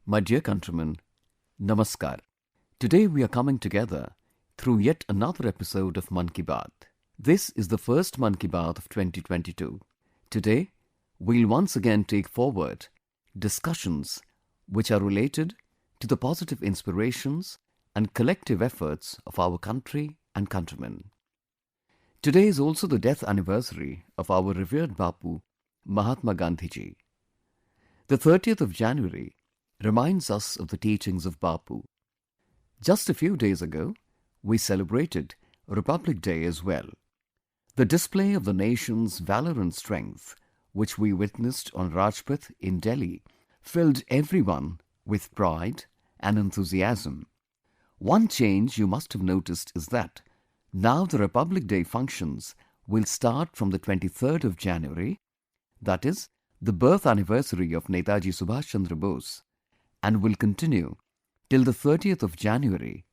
My dear countrymen, Namaskar. Today we are coming together through yet another episode of Mann Ki Baat. This is the first Mann Ki Baat of 2022. Today, we'll once again take forward discussions which are related to the positive inspirations and collective efforts of our country and countrymen. Today is also the death anniversary of our revered Bapu, Mahatma Gandhi ji. The 30th of January reminds us of the teachings of Bapu. Just a few days ago, we celebrated Republic Day as well. The display of the nation's valor and strength, which we witnessed on Rajpath in Delhi, filled everyone with pride and enthusiasm. One change you must have noticed is that now the Republic Day functions will start from the 23rd of January, that is, the birth anniversary of Netaji Subhash Chandra Bose, and will continue till the 30th of January,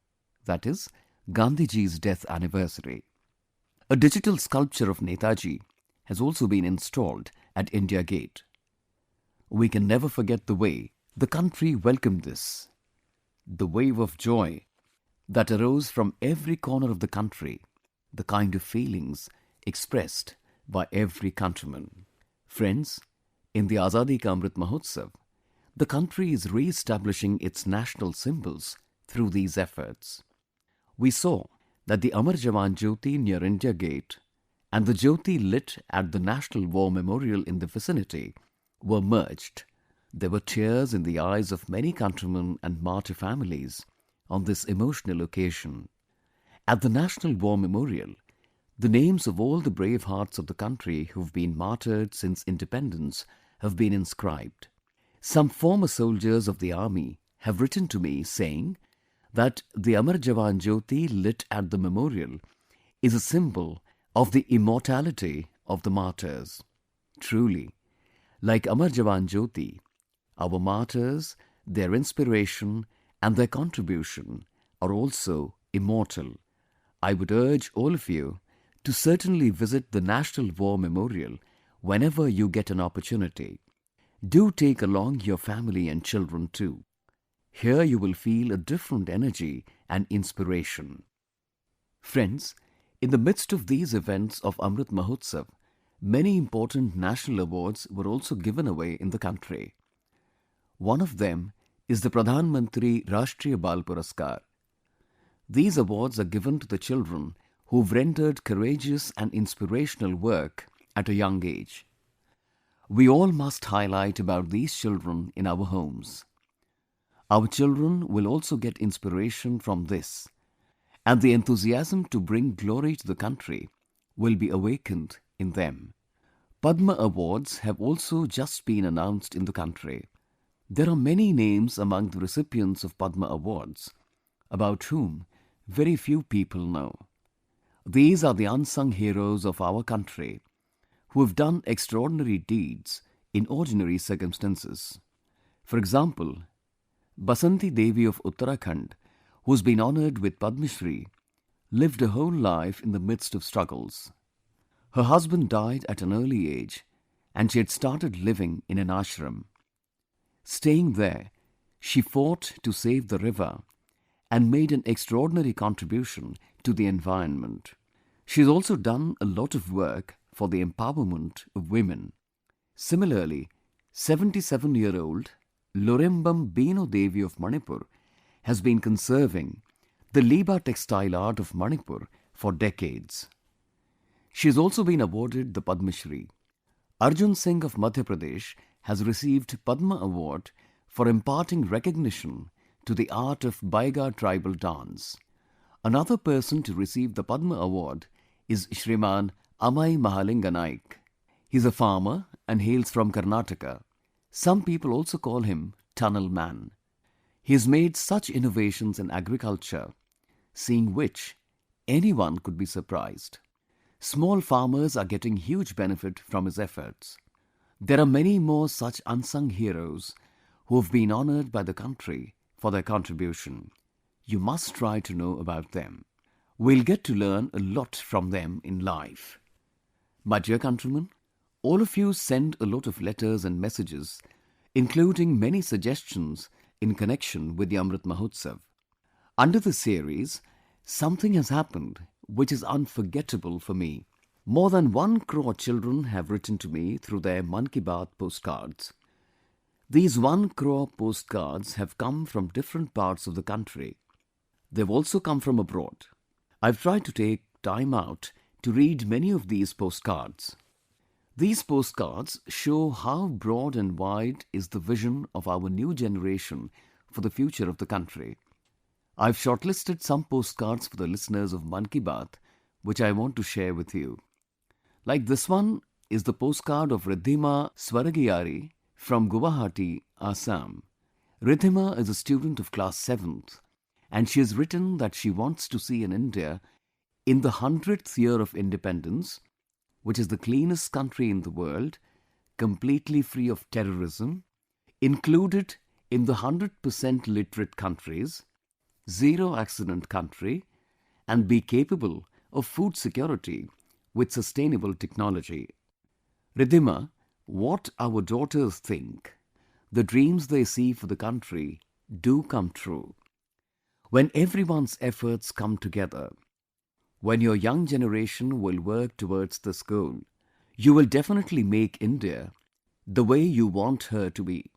that is, Gandhiji's death anniversary. A digital sculpture of Netaji has also been installed at India Gate. We can never forget the way the country welcomed this. The wave of joy that arose from every corner of the country, the kind of feelings expressed by every countryman. Friends, in the Azadi Ka Amrit Mahotsav, the country is re-establishing its national symbols through these efforts. We saw that the Amar Jawan Jyoti near India Gate and the Jyoti lit at the National War Memorial in the vicinity were merged. There were tears in the eyes of many countrymen and martyr families on this emotional occasion. At the National War Memorial, the names of all the brave hearts of the country who've been martyred since independence have been inscribed. Some former soldiers of the army have written to me saying that the Amar Jawan Jyoti lit at the memorial is a symbol of the immortality of the martyrs. Truly, like Amar Jawan Jyoti, our martyrs, their inspiration and their contribution are also immortal. I would urge all of you to certainly visit the National War Memorial whenever you get an opportunity. Do take along your family and children too. Here you will feel a different energy and inspiration. Friends, in the midst of these events of Amrit Mahotsav, many important national awards were also given away in the country. One of them is the Pradhan Mantri Rashtriya Bal Puraskar. These awards are given to the children who've rendered courageous and inspirational work at a young age. We all must highlight about these children in our homes. Our children will also get inspiration from this, and the enthusiasm to bring glory to the country will be awakened in them. Padma Awards have also just been announced in the country. There are many names among the recipients of Padma Awards, about whom very few people know. These are the unsung heroes of our country, who have done extraordinary deeds in ordinary circumstances. For example, Basanti Devi of Uttarakhand, who has been honoured with Padma Shri, lived a whole life in the midst of struggles. Her husband died at an early age and she had started living in an ashram. Staying there, she fought to save the river and made an extraordinary contribution to the environment. She has also done a lot of work for the empowerment of women. Similarly, 77-year-old Lorembam Bino Devi of Manipur has been conserving the Liba textile art of Manipur for decades. She has also been awarded the Padma Shri. Arjun Singh of Madhya Pradesh has received Padma Award for imparting recognition to the art of Baiga tribal dance. Another person to receive the Padma Award is Shriman Amai Mahalinga Naik. He is a farmer and hails from Karnataka. Some people also call him Tunnel Man. He has made such innovations in agriculture, seeing which anyone could be surprised. Small farmers are getting huge benefit from his efforts. There are many more such unsung heroes who have been honoured by the country for their contribution. You must try to know about them. We'll get to learn a lot from them in life. My dear countrymen, all of you send a lot of letters and messages, including many suggestions in connection with the Amrit Mahotsav. Under this series, something has happened which is unforgettable for me. More than 1 crore children have written to me through their Mann Ki Baat postcards. These 1 crore postcards have come from different parts of the country. They've also come from abroad. I've tried to take time out to read many of these postcards. These postcards show how broad and wide is the vision of our new generation for the future of the country. I've shortlisted some postcards for the listeners of Mann Ki Baat, which I want to share with you. Like this one is the postcard of Riddhima Swaragiyari from Guwahati, Assam. Riddhima is a student of class 7th, and she has written that she wants to see an India in the 100th year of independence, which is the cleanest country in the world, completely free of terrorism, included in the 100% literate countries, zero accident country, and be capable of food security with sustainable technology. Riddhima, what our daughters think, the dreams they see for the country do come true. When everyone's efforts come together, when your young generation will work towards this goal, you will definitely make India the way you want her to be.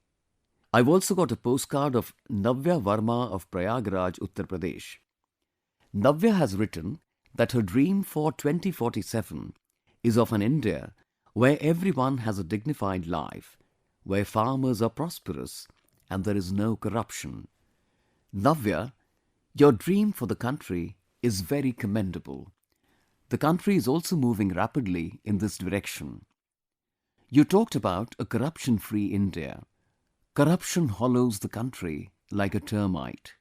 I've also got a postcard of Navya Verma of Prayagraj, Uttar Pradesh. Navya has written that her dream for 2047 is of an India where everyone has a dignified life, where farmers are prosperous and there is no corruption. Navya, your dream for the country is very commendable. The country is also moving rapidly in this direction. You talked about a corruption-free India. Corruption hollows the country like a termite.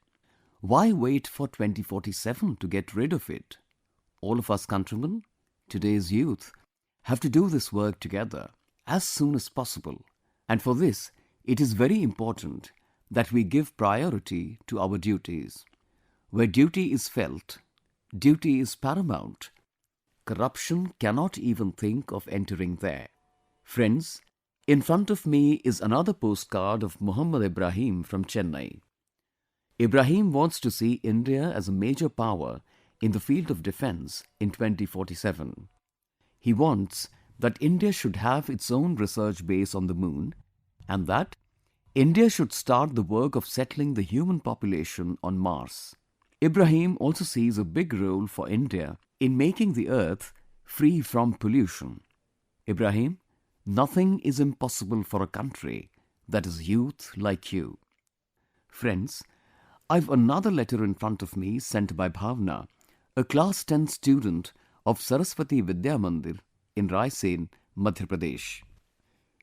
Why wait for 2047 to get rid of it? All of us countrymen, today's youth, have to do this work together as soon as possible. And for this, it is very important that we give priority to our duties. Where duty is felt, duty is paramount. Corruption cannot even think of entering there. Friends, in front of me is another postcard of Muhammad Ibrahim from Chennai. Ibrahim wants to see India as a major power in the field of defense in 2047. He wants that India should have its own research base on the moon and that India should start the work of settling the human population on Mars. Ibrahim also sees a big role for India in making the earth free from pollution. Ibrahim, nothing is impossible for a country that is youth like you. Friends, I've another letter in front of me sent by Bhavna, a class 10 student of Saraswati Vidya Mandir in Raisen, Madhya Pradesh.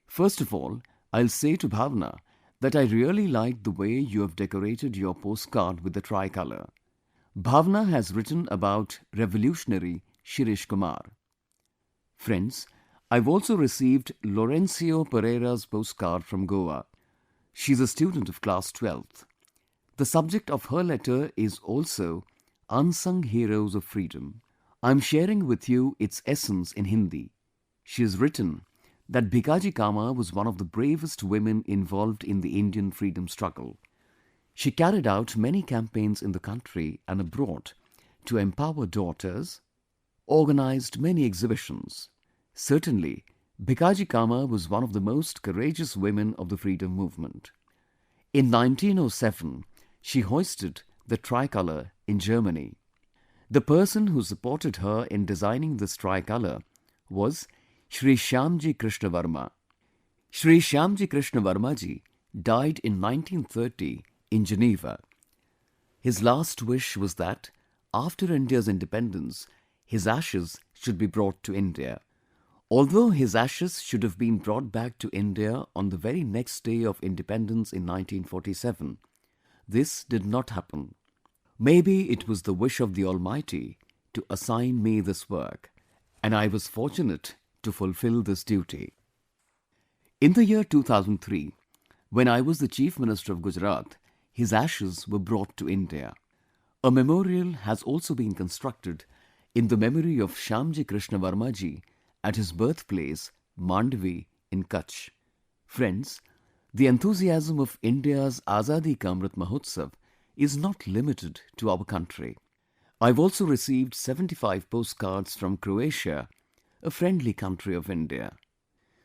First of all, I'll say to Bhavna that I really like the way you have decorated your postcard with the tricolour. Bhavna has written about revolutionary Shirish Kumar. Friends, I've also received Laurencio Pereira's postcard from Goa. She's a student of class 12th. The subject of her letter is also Unsung Heroes of Freedom. I'm sharing with you its essence in Hindi. She has written that Bhikaji Cama was one of the bravest women involved in the Indian freedom struggle. She carried out many campaigns in the country and abroad to empower daughters, organized many exhibitions. Certainly, Bhikaji Cama was one of the most courageous women of the freedom movement. In 1907, she hoisted the tricolour in Germany. The person who supported her in designing this tricolour was Shri Shyamji Krishna Varma. Shri Shyamji Krishna Varma ji died in 1930 in Geneva. His last wish was that, after India's independence, his ashes should be brought to India. Although his ashes should have been brought back to India on the very next day of independence in 1947, this did not happen. Maybe it was the wish of the Almighty to assign me this work, and I was fortunate to fulfill this duty. In the year 2003, when I was the Chief Minister of Gujarat, his ashes were brought to India. A memorial has also been constructed in the memory of Shyamji Krishna Varma ji at his birthplace, Mandvi in Kutch. Friends, The enthusiasm of India's Azadi Ka Amrit Mahotsav is not limited to our country. I've also received 75 postcards from Croatia, a friendly country of India.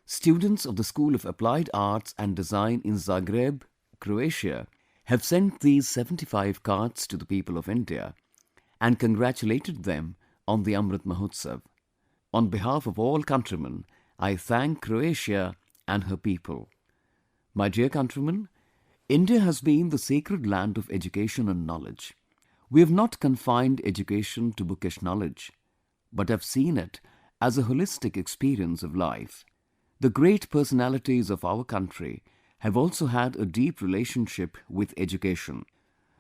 Students of the School of Applied Arts and Design in Zagreb, Croatia, have sent these 75 cards to the people of India and congratulated them on the Amrit Mahotsav. On behalf of all countrymen, I thank Croatia and her people. My dear countrymen, India has been the sacred land of education and knowledge. We have not confined education to bookish knowledge, but have seen it as a holistic experience of life. The great personalities of our country have also had a deep relationship with education.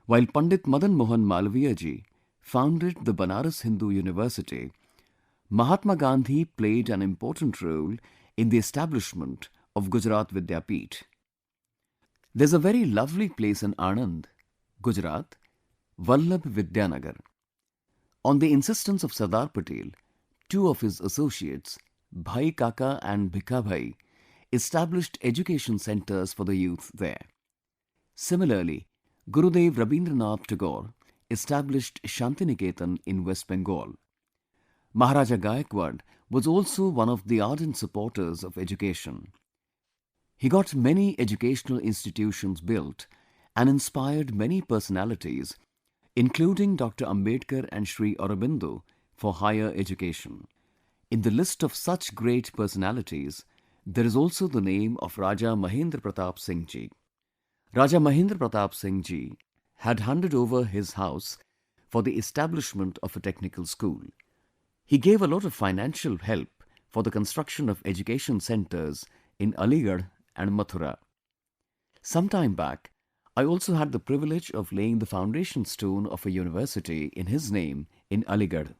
While Pandit Madan Mohan Malviya ji founded the Banaras Hindu University, Mahatma Gandhi played an important role in the establishment of Gujarat Vidyapeeth. There's a very lovely place in Anand, Gujarat, Vallabh Vidyanagar. On the insistence of Sardar Patel, two of his associates, Bhai Kaka and Bhikha Bhai, established education centers for the youth there. Similarly, Gurudev Rabindranath Tagore established Shantiniketan in West Bengal. Maharaja Gaikwad was also one of the ardent supporters of education. He got many educational institutions built and inspired many personalities, including Dr. Ambedkar and Sri Aurobindo, for higher education. In the list of such great personalities, there is also the name of Raja Mahendra Pratap Singh ji. Raja Mahendra Pratap Singh ji had handed over his house for the establishment of a technical school. He gave a lot of financial help for the construction of education centers in Aligarh and Mathura. Some time back, I also had the privilege of laying the foundation stone of a university in his name in Aligarh.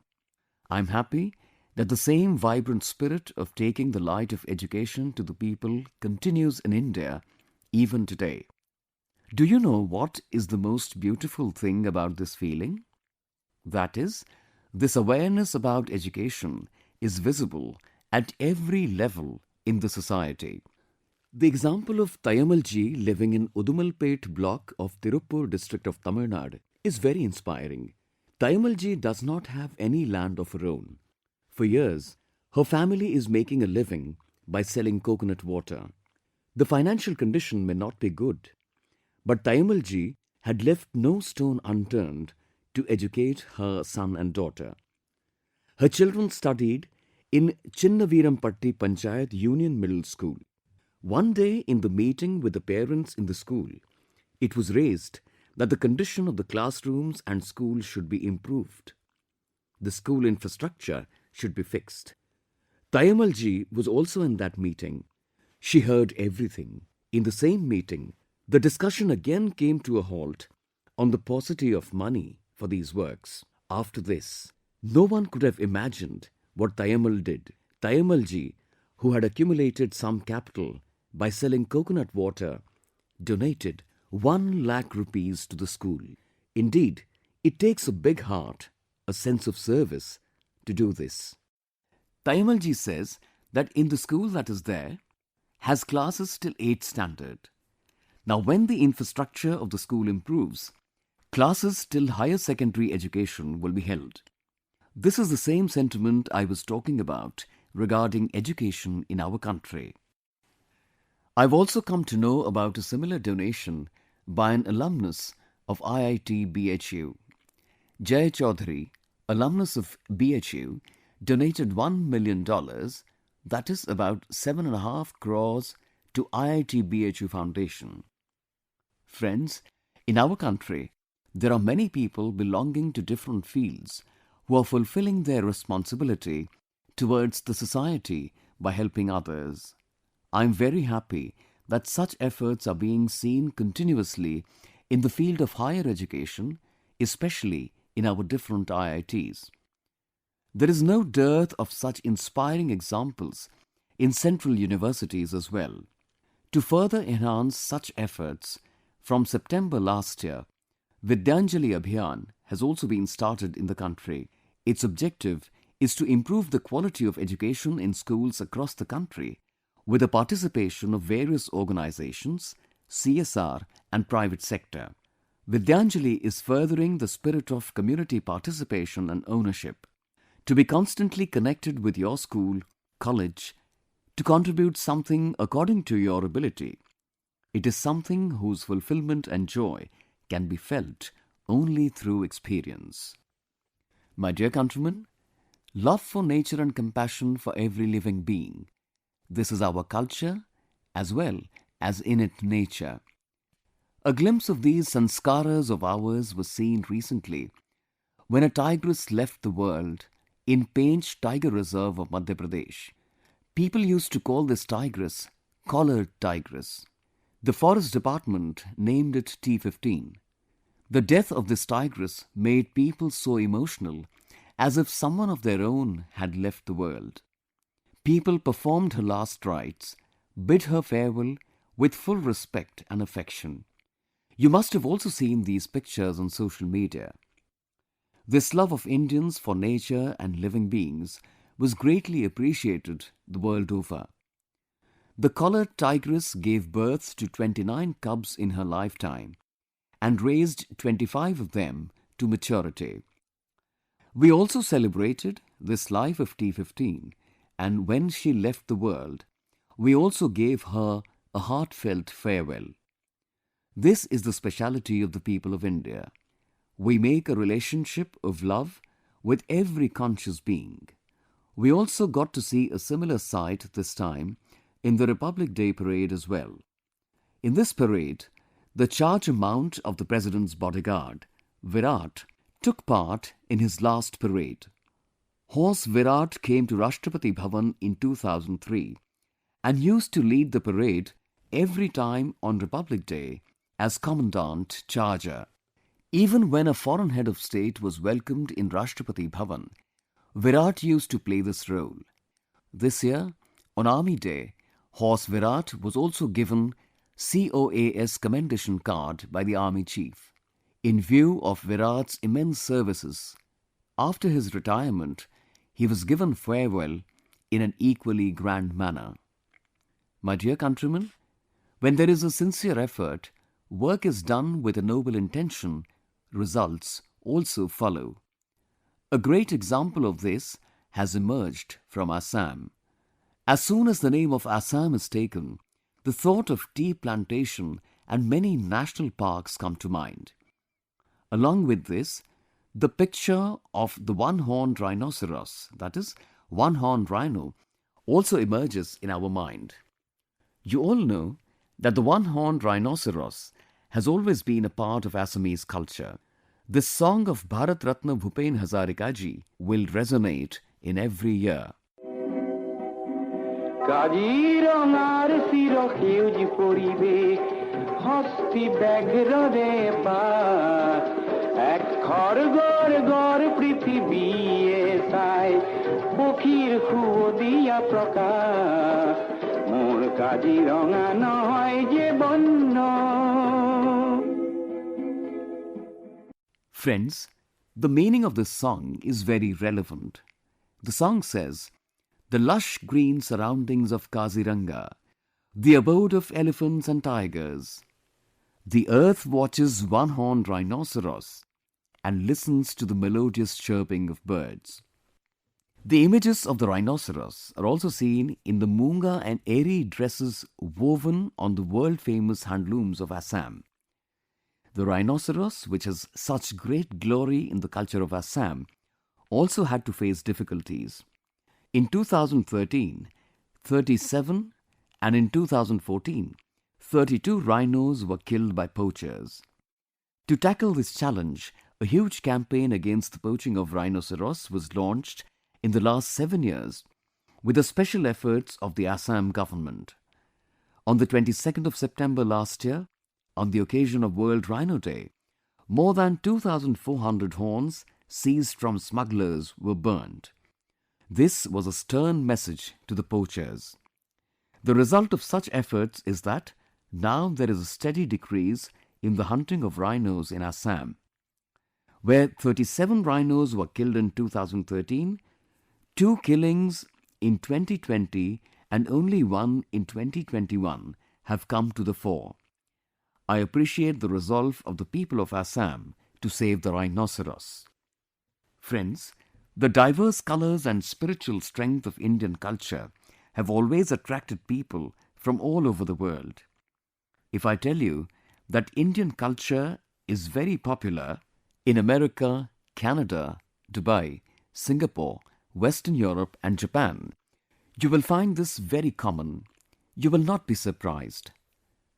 I am happy that the same vibrant spirit of taking the light of education to the people continues in India even today. Do you know what is the most beautiful thing about this feeling? That is, this awareness about education is visible at every level in the society. The example of Tayamalji living in Udumalpet block of Tirupur district of Tamil Nadu is very inspiring. Tayamalji does not have any land of her own. For years, her family is making a living by selling coconut water. The financial condition may not be good, but Tayamalji had left no stone unturned to educate her son and daughter. Her children studied in Chinnavirampatti Panchayat Union Middle School. One day in the meeting with the parents in the school, it was raised that the condition of the classrooms and schools should be improved. The school infrastructure should be fixed. Tayamalji was also in that meeting. She heard everything. In the same meeting, the discussion again came to a halt on the paucity of money for these works. After this, no one could have imagined what Tayamal did. Tayamalji, who had accumulated some capital by selling coconut water, donated 1 lakh rupees to the school. Indeed, it takes a big heart, a sense of service, to do this. Tayamalji says that in the school that is there, has classes till 8th standard. Now when the infrastructure of the school improves, classes till higher secondary education will be held. This is the same sentiment I was talking about regarding education in our country. I've also come to know about a similar donation by an alumnus of IIT BHU. Jay Chaudhary, alumnus of BHU, donated $1 million, that is about 7.5 crores, to IIT BHU Foundation. Friends, in our country, there are many people belonging to different fields who are fulfilling their responsibility towards the society by helping others. I am very happy that such efforts are being seen continuously in the field of higher education, especially in our different IITs. There is no dearth of such inspiring examples in central universities as well. To further enhance such efforts, from September last year, Vidyanjali Abhiyan has also been started in the country. Its objective is to improve the quality of education in schools across the country with the participation of various organizations, CSR and private sector. Vidyanjali is furthering the spirit of community participation and ownership. To be constantly connected with your school, college, to contribute something according to your ability, it is something whose fulfillment and joy can be felt only through experience. My dear countrymen, love for nature and compassion for every living being. This is our culture as well as innate nature. A glimpse of these sanskaras of ours was seen recently when a tigress left the world in Pench Tiger Reserve of Madhya Pradesh. People used to call this tigress collared tigress. The forest department named it T15. The death of this tigress made people so emotional as if someone of their own had left the world. People performed her last rites, bid her farewell with full respect and affection. You must have also seen these pictures on social media. This love of Indians for nature and living beings was greatly appreciated the world over. The collared tigress gave birth to 29 cubs in her lifetime and raised 25 of them to maturity. We also celebrated this life of T15, and when she left the world, we also gave her a heartfelt farewell. This is the speciality of the people of India. We make a relationship of love with every conscious being. We also got to see a similar sight this time in the Republic Day parade as well. In this parade, the charge mount of the President's bodyguard, Virat, took part in his last parade. Horse Virat came to Rashtrapati Bhavan in 2003 and used to lead the parade every time on Republic Day as Commandant Charger. Even when a foreign head of state was welcomed in Rashtrapati Bhavan, Virat used to play this role. This year, on Army Day, Horse Virat was also given COAS commendation card by the Army Chief. In view of Virat's immense services, after his retirement, he was given farewell in an equally grand manner. My dear countrymen, when there is a sincere effort, work is done with a noble intention, results also follow. A great example of this has emerged from Assam. As soon as the name of Assam is taken, the thought of tea plantation and many national parks come to mind. Along with this, the picture of the one-horned rhinoceros, that is, one-horned rhino, also emerges in our mind. You all know that the one-horned rhinoceros has always been a part of Assamese culture. This song of Bharat Ratna Bhupen Hazarika ji will resonate in every year. কাজিরঙার চিরসেউজ পরিবেশ হস্তি ব্যাঘ্ররে পাক এক খড়গড় গড় পৃথিবী এসাই পক্ষীর খুও দিয়া প্রকাশ মোর কাজিরঙা নয় যে বন্য. Friends, the meaning of this song is very relevant. The song says, the lush green surroundings of Kaziranga, the abode of elephants and tigers. The earth watches one-horned rhinoceros and listens to the melodious chirping of birds. The images of the rhinoceros are also seen in the Munga and Eri dresses woven on the world-famous handlooms of Assam. The rhinoceros, which has such great glory in the culture of Assam, also had to face difficulties. In 2013, 37 and in 2014, 32 rhinos were killed by poachers. To tackle this challenge, a huge campaign against the poaching of rhinoceros was launched in the last 7 years with the special efforts of the Assam government. On the 22nd of September last year, on the occasion of World Rhino Day, more than 2,400 horns seized from smugglers were burnt. This was a stern message to the poachers. The result of such efforts is that now there is a steady decrease in the hunting of rhinos in Assam. Where 37 rhinos were killed in 2013, 2 killings in 2020 and only one in 2021 have come to the fore. I appreciate the resolve of the people of Assam to save the rhinoceros. Friends, the diverse colors and spiritual strength of Indian culture have always attracted people from all over the world. If I tell you that Indian culture is very popular in America, Canada, Dubai, Singapore, Western Europe and Japan, you will find this very common. You will not be surprised.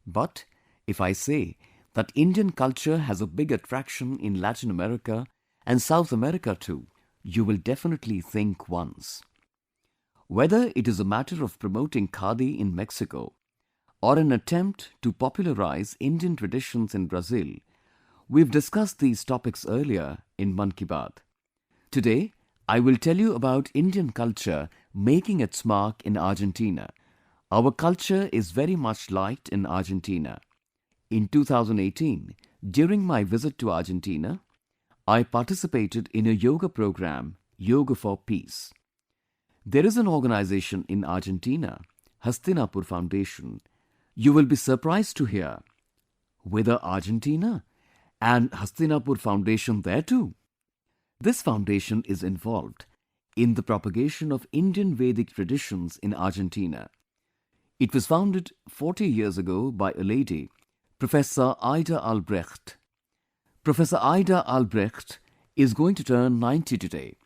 But if I say that Indian culture has a big attraction in Latin America and South America too, you will definitely think once. Whether it is a matter of promoting khadi in Mexico or an attempt to popularize Indian traditions in Brazil, we've discussed these topics earlier in Mann Ki Baat. Today, I will tell you about Indian culture making its mark in Argentina. Our culture is very much liked in Argentina. In 2018, during my visit to Argentina, I participated in a yoga program, Yoga for Peace. There is an organization in Argentina, Hastinapur Foundation. You will be surprised to hear, whether Argentina and Hastinapur Foundation there too. This foundation is involved in the propagation of Indian Vedic traditions in Argentina. It was founded 40 years ago by a lady, Professor Ida Albrecht. Professor Ida Albrecht is going to turn 90 today.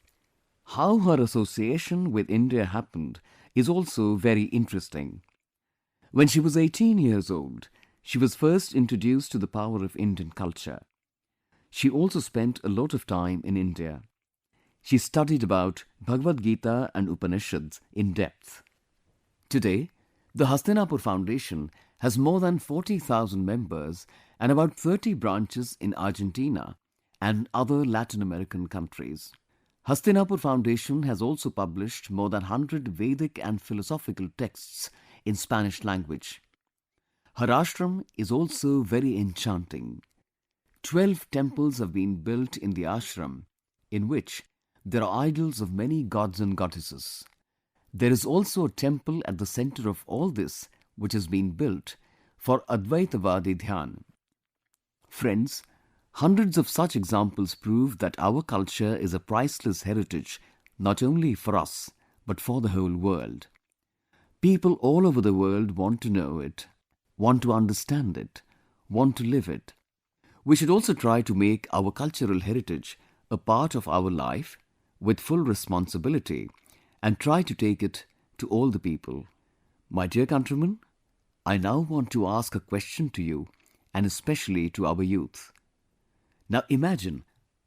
How her association with India happened is also very interesting. When she was 18 years old, she was first introduced to the power of Indian culture. She also spent a lot of time in India. She studied about Bhagavad Gita and Upanishads in depth. Today, the Hastinapur Foundation has more than 40,000 members and about 30 branches in Argentina and other Latin American countries. Hastinapur Foundation has also published more than 100 Vedic and philosophical texts in Spanish language. Her ashram is also very enchanting. 12 temples have been built in the ashram, in which there are idols of many gods and goddesses. There is also a temple at the center of all this, which has been built for Advaitavadi Dhyan. Friends, hundreds of such examples prove that our culture is a priceless heritage, not only for us, but for the whole world. People all over the world want to know it, want to understand it, want to live it. We should also try to make our cultural heritage a part of our life with full responsibility and try to take it to all the people. My dear countrymen, I now want to ask a question to you and especially to our youth. Now imagine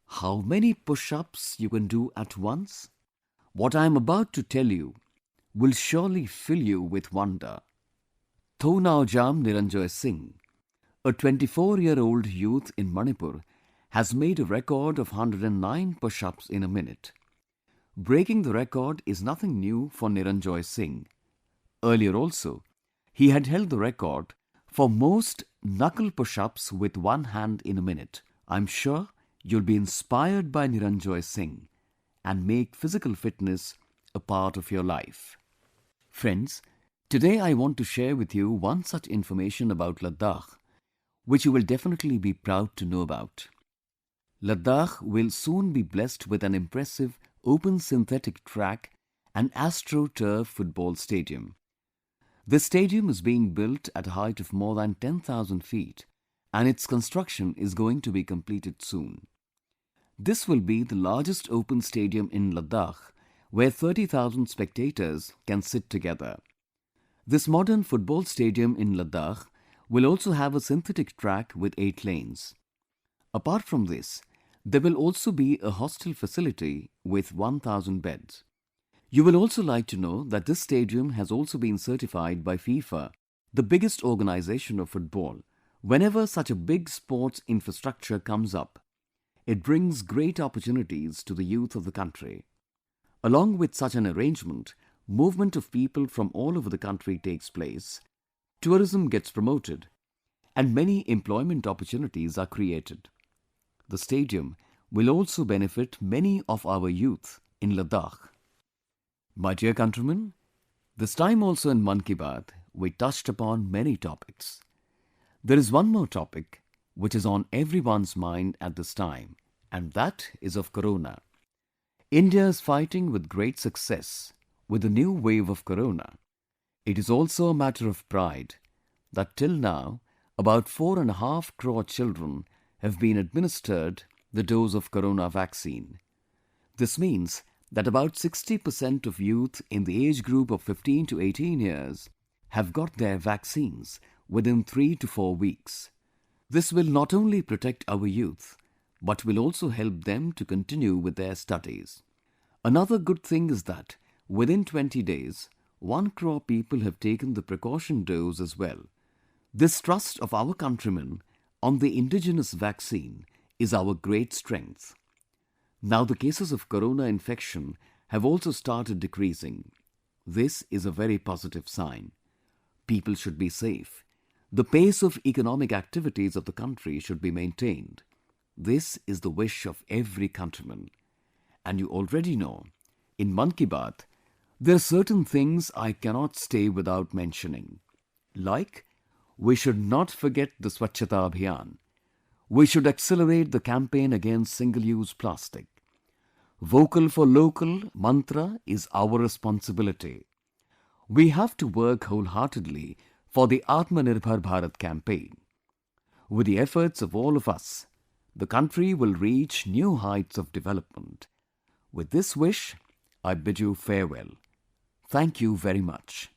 how many push-ups you can do at once. What I am about to tell you will surely fill you with wonder. Thonaojam Niranjoy Singh, a 24-year-old youth in Manipur, has made a record of 109 push-ups in a minute. Breaking the record is nothing new for Niranjoy Singh. Earlier also, he had held the record for most knuckle push-ups with one hand in a minute. I'm sure you'll be inspired by Niranjoy Singh and make physical fitness a part of your life. Friends, today I want to share with you one such information about Ladakh, which you will definitely be proud to know about. Ladakh will soon be blessed with an impressive open synthetic track and AstroTurf football stadium. This stadium is being built at a height of more than 10,000 feet and its construction is going to be completed soon. This will be the largest open stadium in Ladakh where 30,000 spectators can sit together. This modern football stadium in Ladakh will also have a synthetic track with 8 lanes. Apart from this, there will also be a hostel facility with 1,000 beds. You will also like to know that this stadium has also been certified by FIFA, the biggest organization of football. Whenever such a big sports infrastructure comes up, it brings great opportunities to the youth of the country. Along with such an arrangement, movement of people from all over the country takes place, tourism gets promoted, and many employment opportunities are created. The stadium will also benefit many of our youth in Ladakh. My dear countrymen, This time also in Mann Ki Baat, we touched upon many topics. There is one more topic which is on everyone's mind at this time, and that is of Corona. India is fighting with great success with the new wave of Corona. It is also a matter of pride that till now, about 4.5 crore children have been administered the dose of Corona vaccine. This means that about 60% of youth in the age group of 15 to 18 years have got their vaccines within 3 to 4 weeks. This will not only protect our youth, but will also help them to continue with their studies. Another good thing is that within 20 days, 1 crore people have taken the precaution dose as well. This trust of our countrymen on the indigenous vaccine is our great strength. Now the cases of Corona infection have also started decreasing. This is a very positive sign. People should be safe. The pace of economic activities of the country should be maintained. This is the wish of every countryman. And you already know, in Mann Ki Baat, there are certain things I cannot stay without mentioning. Like, we should not forget the Swachhata Abhiyan. We should accelerate the campaign against single-use plastic. Vocal for local mantra is our responsibility. We have to work wholeheartedly for the Atmanirbhar Bharat campaign. With the efforts of all of us, the country will reach new heights of development. With this wish, I bid you farewell. Thank you very much.